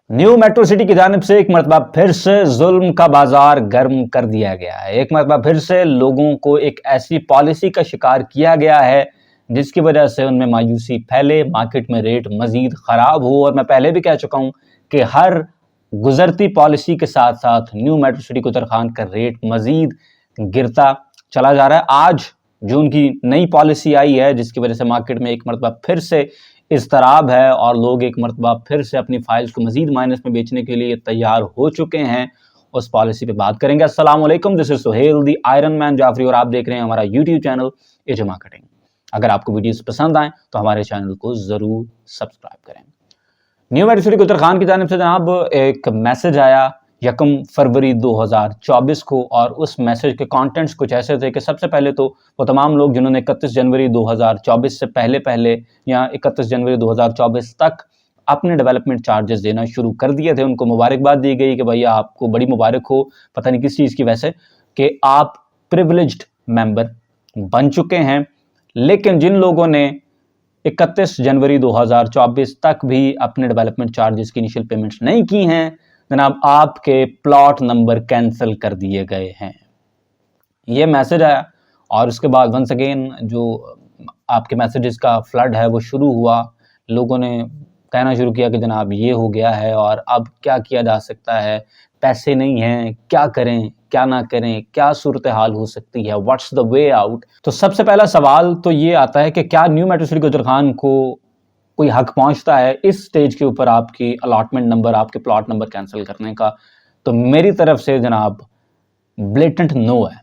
New metro city की जानिब से एक मरतबा फिर से जुल्म का बाजार गर्म कर दिया गया है। एक मरतबा फिर से लोगों को एक ऐसी पॉलिसी का शिकार किया गया है जिसकी वजह से उनमें मायूसी फैले, मार्केट में रेट मजीद खराब हो। और मैं पहले भी कह चुका हूं कि हर गुजरती पॉलिसी के साथ साथ न्यू मेट्रो सिटी कोतर खान का रेट मजीद गिरता चला जा रहा है। आज जो उनकी नई पॉलिसी आई है जिसकी वजह से मार्केट में एक मरतबा फिर से इज़्तराब है और लोग एक मरतबा फिर से अपनी फाइल्स को मजीद माइनस में बेचने के लिए तैयार हो चुके हैं, उस पॉलिसी पे बात करेंगे। अस्सलाम वालेकुम, this is Suhail the iron man Jafri और आप देख रहे हैं हमारा यूट्यूब चैनल एजे मार्केटिंग। अगर आपको वीडियोस पसंद आए तो हमारे चैनल को ज़रूर सब्सक्राइब करें। न्यू मेट्रो सिटी कोतर खान की जानिब से जनाब एक मैसेज आया 1 फरवरी 2024 को और उस मैसेज के कंटेंट्स कुछ ऐसे थे कि सबसे पहले तो वो तमाम लोग जिन्होंने 31 जनवरी 2024 से पहले या 31 जनवरी 2024 तक अपने डेवलपमेंट चार्जेस देना शुरू कर दिए थे, उनको मुबारकबाद दी गई कि भैया आपको बड़ी मुबारक हो, पता नहीं किस चीज़ की वजह से, कि आप प्रिविलेज्ड मेंबर बन चुके हैं। लेकिन जिन लोगों ने 31 जनवरी 2024 तक भी अपने डेवलपमेंट चार्जेस की इनिशियल पेमेंट्स नहीं की हैं, जनाब आपके प्लॉट नंबर कैंसिल कर दिए गए हैं। ये मैसेज आया और उसके बाद वंस अगेन जो आपके मैसेजेस का फ्लड है वो शुरू हुआ। लोगों ने कहना शुरू किया कि जनाब ये हो गया है और अब क्या किया जा सकता है, पैसे नहीं हैं, क्या करें क्या ना करें, क्या सूरत हाल हो सकती है, व्हाट्स द वे आउट। तो सबसे पहला सवाल तो ये आता है कि क्या न्यू मेट्रो सिटी कोतर खान को कोई हक पहुंचता है इस स्टेज के ऊपर आपकी अलॉटमेंट नंबर, आपके प्लॉट नंबर कैंसिल करने का? तो मेरी तरफ से जनाब ब्लेटेंट नो है,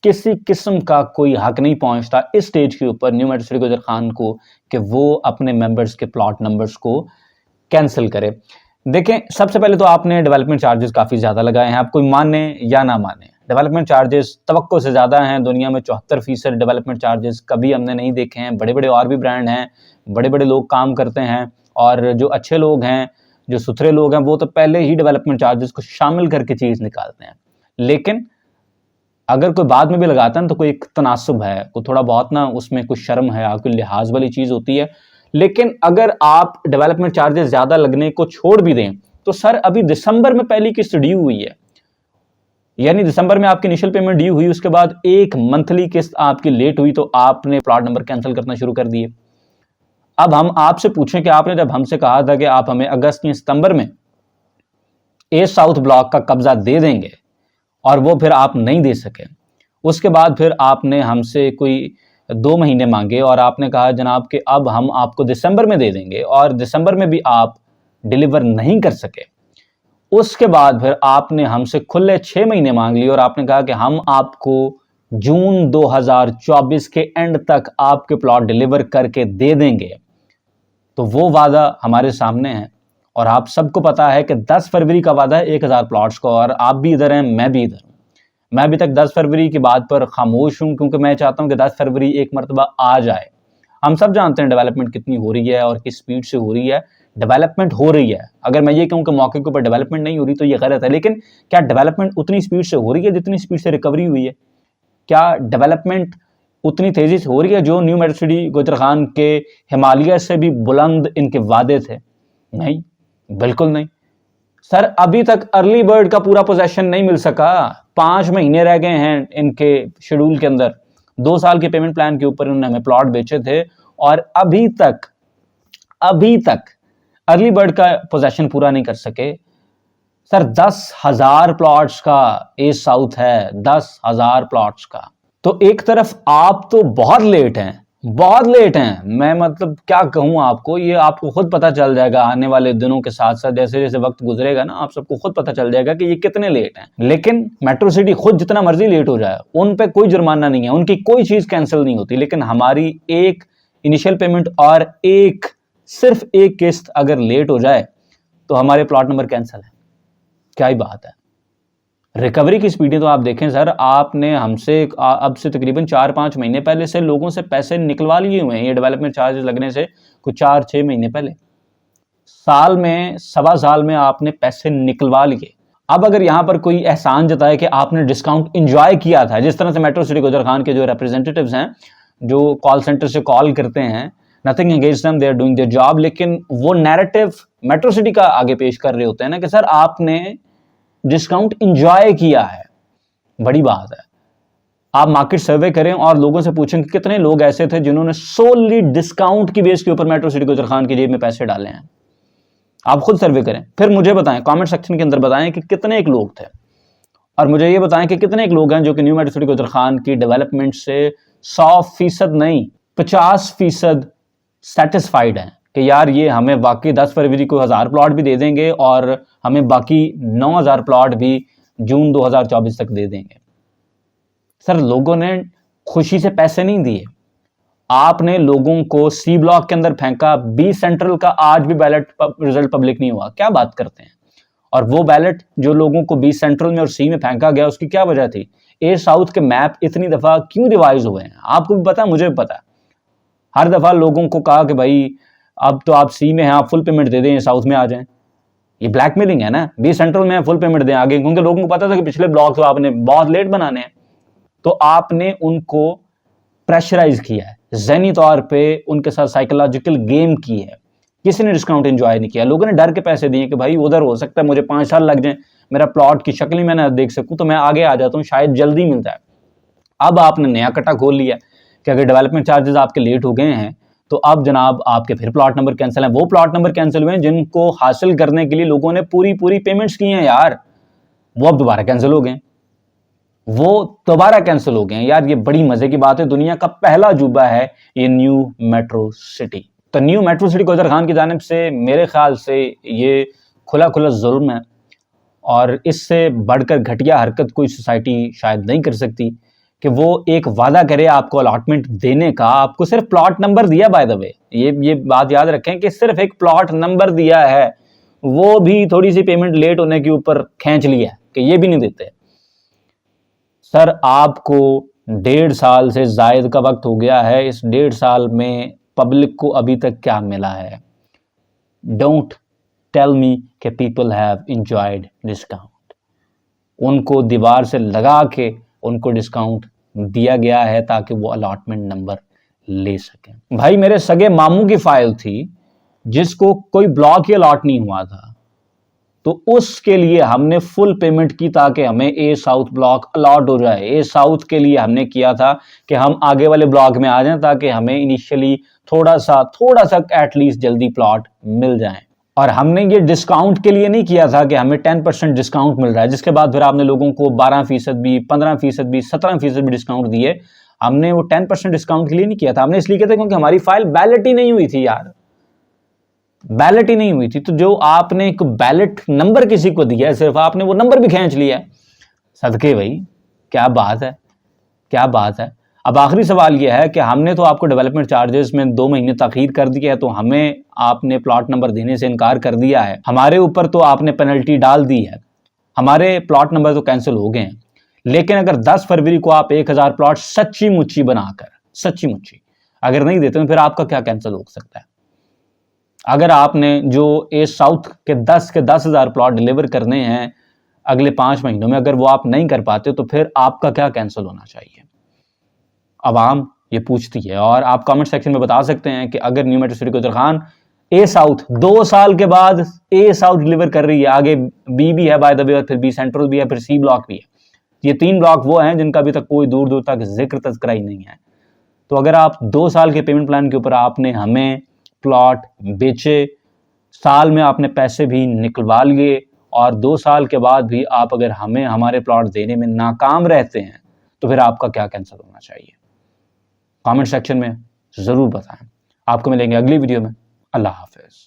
किसी किस्म का कोई हक नहीं पहुंचता इस स्टेज के ऊपर न्यू मेट्रो सिटी कोतर खान को कि वो अपने मेंबर्स के प्लॉट नंबर्स को कैंसिल करे। देखें, सबसे पहले तो आपने डेवलपमेंट चार्जेस काफ़ी ज़्यादा लगाए हैं, आप कोई माने या ना माने, डेवलपमेंट चार्जेस तवक्को से ज़्यादा हैं। दुनिया में 74% डेवलपमेंट चार्जेस कभी हमने नहीं देखे हैं। बड़े बड़े और भी ब्रांड हैं, बड़े बड़े लोग काम करते हैं और जो अच्छे लोग हैं, जो सुथरे लोग हैं, वो तो पहले ही डेवलपमेंट चार्जेस को शामिल करके चीज़ निकालते हैं। लेकिन अगर कोई बाद में भी लगाता है तो कोई एक तनासुब है, कोई थोड़ा बहुत ना उसमें कुछ शर्म है, कोई लिहाज वाली चीज़ होती है। लेकिन अगर आप डेवलपमेंट चार्जेस ज़्यादा लगने को छोड़ भी दें तो सर अभी दिसंबर में पहली किस्त ड्यू हुई है, यानी दिसंबर में आपकी इनिशियल पेमेंट ड्यू हुई, उसके बाद एक मंथली किस्त आपकी लेट हुई तो आपने प्लॉट नंबर कैंसिल करना शुरू कर दिए। अब हम आपसे पूछें कि आपने जब हमसे कहा था कि आप हमें अगस्त या सितंबर में ए साउथ ब्लॉक का कब्जा दे देंगे और वो फिर आप नहीं दे सके, उसके बाद फिर आपने हमसे कोई 2 महीने मांगे और आपने कहा जनाब कि अब हम आपको दिसंबर में दे देंगे और दिसंबर में भी आप डिलीवर नहीं कर सके। उसके बाद फिर आपने हमसे खुले 6 महीने मांग लिए और आपने कहा कि हम आपको जून 2024 के एंड तक आपके प्लॉट डिलीवर करके दे देंगे। तो वो वादा हमारे सामने है और आप सबको पता है कि 10 फरवरी का वादा है 1000 प्लॉट्स का, और आप भी इधर हैं, मैं भी इधर हूँ। मैं अभी तक 10 फरवरी की बात पर खामोश हूँ क्योंकि मैं चाहता हूँ कि 10 फरवरी एक मरतबा आ जाए। हम सब जानते हैं डेवलपमेंट कितनी हो रही है और किस स्पीड से हो रही है। डेवलपमेंट हो रही है, अगर मैं ये कहूँ कि मौके के ऊपर डेवलपमेंट नहीं हो रही तो ये गलत है। लेकिन क्या डेवलपमेंट उतनी स्पीड से हो रही है जितनी स्पीड से रिकवरी हुई है? क्या डेवलपमेंट उतनी तेजी से हो रही है जो न्यू मेट्रो सिटी कोतर खान के हिमालय से भी बुलंद इनके वादे थे? नहीं, बिल्कुल नहीं। सर अभी तक अर्ली बर्ड का पूरा पोजेशन नहीं मिल सका, 5 महीने रह गए हैं इनके शेड्यूल के अंदर। 2 साल के पेमेंट प्लान के ऊपर इन्होंने हमें प्लॉट बेचे थे और अभी तक अर्ली बर्ड का पोजेशन पूरा नहीं कर सके। सर 10,000 प्लॉट्स का ए साउथ है, 10,000 प्लॉट्स का। तो एक तरफ आप तो बहुत लेट हैं, बहुत लेट हैं। मैं मतलब क्या कहूं आपको, ये आपको खुद पता चल जाएगा आने वाले दिनों के साथ साथ, जैसे जैसे वक्त गुजरेगा ना, आप सबको खुद पता चल जाएगा कि ये कितने लेट हैं। लेकिन मेट्रो सिटी खुद जितना मर्जी लेट हो जाए, उन पे कोई जुर्माना नहीं है, उनकी कोई चीज कैंसिल नहीं होती। लेकिन हमारी एक इनिशियल पेमेंट और सिर्फ एक किस्त अगर लेट हो जाए तो हमारे प्लॉट नंबर कैंसिल है। क्या ही बात है। रिकवरी की स्पीडें तो आप देखें सर, आपने हमसे अब से तकरीबन 4-5 महीने पहले से लोगों से पैसे निकलवा लिए हुए हैं, ये डेवलपमेंट चार्जेस लगने से कुछ 4-6 महीने पहले। साल में, सवा साल में आपने पैसे निकलवा लिए। अब अगर यहां पर कोई एहसान जताए कि आपने डिस्काउंट इंजॉय किया था, जिस तरह से मेट्रो सिटी कोतर खान के जो रिप्रेजेंटेटिव्स हैं जो कॉल सेंटर से कॉल करते हैं, nothing against them, they are doing their job, लेकिन वो नैरेटिव मेट्रो सिटी का आगे पेश कर रहे होते हैं ना कि सर आपने डिस्काउंट इंजॉय किया है। बड़ी बात है। आप मार्केट सर्वे करें और लोगों से पूछें कि कितने लोग ऐसे थे जिन्होंने सोली डिस्काउंट की बेस के ऊपर मेट्रो सिटी गुजर खान की जेब में पैसे डाले हैं। आप खुद सर्वे करें, फिर मुझे बताएं, कमेंट सेक्शन के अंदर बताएं कि कितने एक लोग थे, और मुझे ये बताएं कि कितने एक लोग हैं जो कि न्यू मेट्रो सिटी गुजर खान की डेवलपमेंट से 100% नहीं 50% सेटिस्फाइड हैं कि यार ये हमें बाकी 10 फरवरी को 1000 प्लॉट भी दे देंगे और हमें बाकी 9000 प्लॉट भी जून 2024 तक दे देंगे। सर लोगों ने खुशी से पैसे नहीं दिए, आपने लोगों को सी ब्लॉक के अंदर फेंका। बी सेंट्रल का आज भी बैलेट रिजल्ट पब्लिक नहीं हुआ, क्या बात करते हैं। और वो बैलेट जो लोगों को बी सेंट्रल में और सी में फेंका गया, उसकी क्या वजह थी? ए साउथ के मैप इतनी दफा क्यों रिवाइज हुए हैं? आपको भी पता है, मुझे भी पता है। हर दफा लोगों को कहा कि भाई अब तो आप सी में हैं, आप फुल पेमेंट दे दें, साउथ में आ जाएं। ये ब्लैकमेलिंग है ना। बी सेंट्रल में फुल पेमेंट दें आगे, क्योंकि लोगों को पता था कि पिछले ब्लॉक तो आपने बहुत लेट बनाने हैं, तो आपने उनको प्रेशराइज किया है, ज़हनी तौर पे उनके साथ साइकोलॉजिकल गेम की है। किसी ने डिस्काउंट एंजॉय नहीं किया, लोगों ने डर के पैसे दिए कि भाई उधर हो सकता है मुझे 5 साल लग जाए, मेरा प्लॉट की शक्ल ही मैं ना देख सकूं, तो मैं आगे आ जाता हूं, शायद जल्दी मिलता है। अब आपने नया कट्टा खोल लिया कि अगर डेवलपमेंट चार्जेस आपके लेट हो गए हैं तो अब जनाब आपके फिर प्लॉट नंबर कैंसिल हैं। वो प्लॉट नंबर कैंसिल हुए हैं जिनको हासिल करने के लिए लोगों ने पूरी पेमेंट्स की हैं यार, वो अब दोबारा कैंसिल हो गए, वो दोबारा कैंसिल हो गए हैं यार। ये बड़ी मजे की बात है, दुनिया का पहला अजूबा है ये न्यू मेट्रो सिटी। तो न्यू मेट्रो सिटी गुजर खान की जानिब से मेरे ख्याल से ये खुला जुल्म है, और इससे बढ़कर घटिया हरकत कोई सोसाइटी शायद नहीं कर सकती कि वो एक वादा करे आपको अलॉटमेंट देने का। आपको सिर्फ प्लॉट नंबर दिया, बाय द वे ये बात याद रखें कि सिर्फ एक प्लॉट नंबर दिया है, वो भी थोड़ी सी पेमेंट लेट होने के ऊपर खींच लिया कि ये भी नहीं देते। सर आपको 1.5 साल से जायद का वक्त हो गया है, इस 1.5 साल में पब्लिक को अभी तक क्या मिला है? डोंट टेल मी कि पीपल हैव एंजॉयड डिस्काउंट। उनको दीवार से लगा के उनको डिस्काउंट दिया गया है ताकि वो अलॉटमेंट नंबर ले सकें। भाई मेरे सगे मामू की फाइल थी जिसको कोई ब्लॉक ही अलॉट नहीं हुआ था, तो उसके लिए हमने फुल पेमेंट की ताकि हमें ए साउथ ब्लॉक अलॉट हो जाए। ए साउथ के लिए हमने किया था कि हम आगे वाले ब्लॉक में आ जाएं ताकि हमें इनिशियली थोड़ा सा एटलीस्ट जल्दी प्लॉट मिल जाए। और हमने ये डिस्काउंट के लिए नहीं किया था कि हमें 10% डिस्काउंट मिल रहा है, जिसके बाद फिर आपने लोगों को 12% भी, 15% भी, 17% भी डिस्काउंट दिए। हमने वो 10% डिस्काउंट के लिए नहीं किया था, हमने इसलिए किया था क्योंकि हमारी फाइल बैलेट ही नहीं हुई थी यार, बैलेट ही नहीं हुई थी। तो जो आपने एक बैलेट नंबर किसी को दिया है, सिर्फ आपने वो नंबर भी खींच लिया है। सदके भाई क्या बात है, क्या बात है। अब आखिरी सवाल यह है कि हमने तो आपको डेवलपमेंट चार्जेस में 2 महीने ताखीर कर दिया है, तो हमें आपने प्लॉट नंबर देने से इनकार कर दिया है, हमारे ऊपर तो आपने पेनल्टी डाल दी है, हमारे प्लॉट नंबर तो कैंसिल हो गए हैं। लेकिन अगर 10 फरवरी को आप 1000 प्लॉट सच्ची मुच्ची बनाकर, सच्ची मुच्ची अगर नहीं देते तो फिर आपका क्या कैंसिल हो सकता है? अगर आपने जो ए साउथ के 10,000 प्लॉट डिलीवर करने हैं अगले 5 महीनों में, अगर वो आप नहीं कर पाते तो फिर आपका क्या कैंसिल होना चाहिए? आवाम ये पूछती है। और आप कमेंट सेक्शन में बता सकते हैं कि अगर न्यू मेट्रो सिटी गुजर खान ए साउथ 2 साल के बाद ए साउथ डिलीवर कर रही है, आगे बी भी है बाय द वे, और फिर बी सेंट्रल भी है, फिर सी ब्लॉक भी है। ये 3 ब्लॉक वो हैं जिनका अभी तक कोई दूर दूर तक जिक्र तज़किरा ही नहीं है। तो अगर आप 2 साल के पेमेंट प्लान के ऊपर आपने हमें प्लॉट बेचे, साल में आपने पैसे भी निकलवा लिए, और 2 साल के बाद भी आप अगर हमें हमारे प्लॉट देने में नाकाम रहते हैं, तो फिर आपका क्या कैंसिल होना चाहिए? कमेंट सेक्शन में ज़रूर बताएं। आपको मिलेंगे अगली वीडियो में। अल्लाह हाफिज़।